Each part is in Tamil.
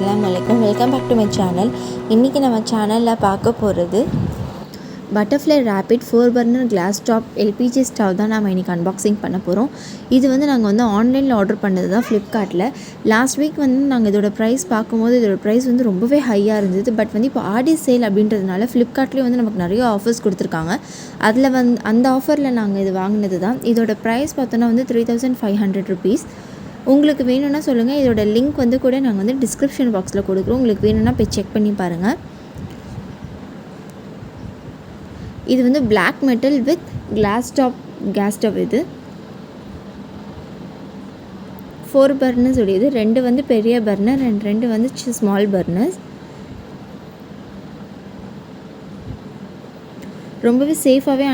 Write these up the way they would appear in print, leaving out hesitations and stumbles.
அஸ்ஸலாமு அலைக்கும். Welcome back to my channel. இன்றைக்கி நம்ம சேனலில் பார்க்க போகிறது butterfly rapid 4 burner glass top LPG stove தான் நம்ம இன்றைக்கி அன்பாக்சிங் பண்ண போகிறோம். இது நாங்கள் ஆன்லைனில் ஆர்டர் பண்ணது தான் ஃப்ளிப்கார்ட்டில். லாஸ்ட் வீக் நாங்கள் இதோட ப்ரைஸ் பார்க்கும்போது இதோட ப்ரைஸ் ரொம்பவே ஹையாக இருந்தது. பட் இப்போ ஆடி சேல் அப்படின்றதுனால ஃப்ளிப்கார்ட்லேயும் நமக்கு நிறைய ஆஃபர்ஸ் கொடுத்துருக்காங்க. அதில் அந்த ஆஃபரில் நாங்கள் இது வாங்கினது தான். இதோட ப்ரைஸ் பார்த்தோன்னா 3500 rupees. உங்களுக்கு வேணும்னா சொல்லுங்கள். இதோட லிங்க் கூட நாங்கள் டிஸ்கிரிப்ஷன் பாக்ஸில் கொடுக்குறோம். உங்களுக்கு வேணும்னா போய் செக் பண்ணி பாருங்கள். இது black metal with glass top gas stove. இது 4 பர்னர்ஸ் உடையது. 2 பெரிய பர்னர் அண்ட் 2 ஸ்மால் பர்னர்ஸ். ரொம்பவே சேஃபாகவே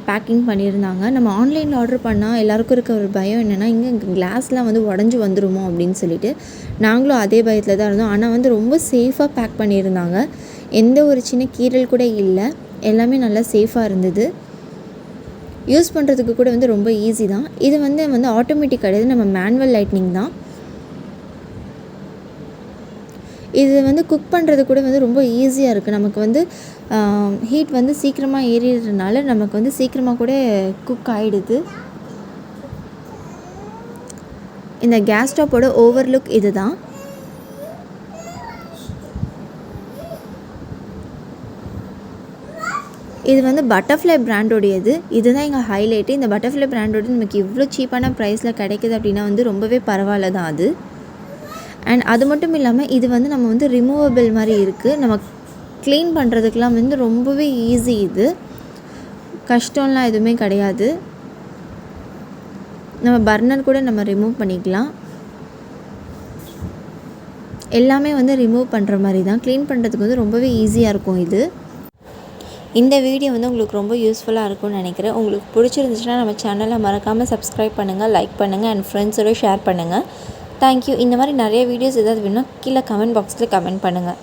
பேக்கிங் பண்ணியிருந்தாங்க. நம்ம ஆன்லைனில் ஆர்டர் பண்ணால் எல்லாருக்கும் இருக்க ஒரு பயம் என்னென்னா, இங்கே கிளாஸ்லாம் உடஞ்சி வந்துடுமோ அப்படின்னு சொல்லிட்டு நாங்களும் அதே பயத்தில் தான் இருந்தோம். ஆனால் ரொம்ப சேஃபாக பேக் பண்ணியிருந்தாங்க. எந்த ஒரு சின்ன கீறல் கூட இல்லை. எல்லாமே நல்லா சேஃபாக இருந்தது. யூஸ் பண்ணுறதுக்கு கூட ரொம்ப ஈஸி தான். இது ஆட்டோமேட்டிக் கிடையாது, நம்ம மேனுவல் லைட்னிங் தான். இது குக் பண்ணுறது கூட ரொம்ப ஈஸியாக இருக்குது. நமக்கு ஹீட் சீக்கிரமாக ஏறிடுறதுனால நமக்கு சீக்கிரமாக கூட குக் ஆகிடுது. இந்த கேஸ் ஸ்டவோட ஓவர்லுக் இது தான். இது பட்டர்ஃப்ளை பிராண்டோடையது. இதுதான் எங்கள் ஹைலைட்டு. இந்த பட்டர்ஃப்ளை பிராண்டோட நமக்கு இவ்வளோ சீப்பான ப்ரைஸில் கிடைக்கிது அப்படின்னா ரொம்பவே பரவாயில்ல தான் அது. அண்ட் அது மட்டும் இல்லாமல் இது நம்ம ரிமூவபிள் மாதிரி இருக்குது. நம்ம க்ளீன் பண்ணுறதுக்கெலாம் ரொம்பவே ஈஸி. இது கஷ்டம்லாம் எதுவுமே கிடையாது. நம்ம பர்னர் கூட நம்ம ரிமூவ் பண்ணிக்கலாம். எல்லாமே ரிமூவ் பண்ணுற மாதிரி தான். க்ளீன் பண்ணுறதுக்கு ரொம்பவே ஈஸியாக இருக்கும் இது. இந்த வீடியோ உங்களுக்கு ரொம்ப யூஸ்ஃபுல்லாக இருக்கும்னு நினைக்கிறேன். உங்களுக்கு பிடிச்சிருந்துச்சுன்னா நம்ம சேனலை மறக்காமல் சப்ஸ்கிரைப் பண்ணுங்கள், லைக் பண்ணுங்கள் அண்ட் ஃப்ரெண்ட்ஸோட ஷேர் பண்ணுங்கள். தேங்க்யூ. இந்த மாதிரி நிறைய வீடியோஸ் ஏதாவது வேணும்னா கீழே கமெண்ட் பாக்ஸில் கமெண்ட் பண்ணுங்கள்.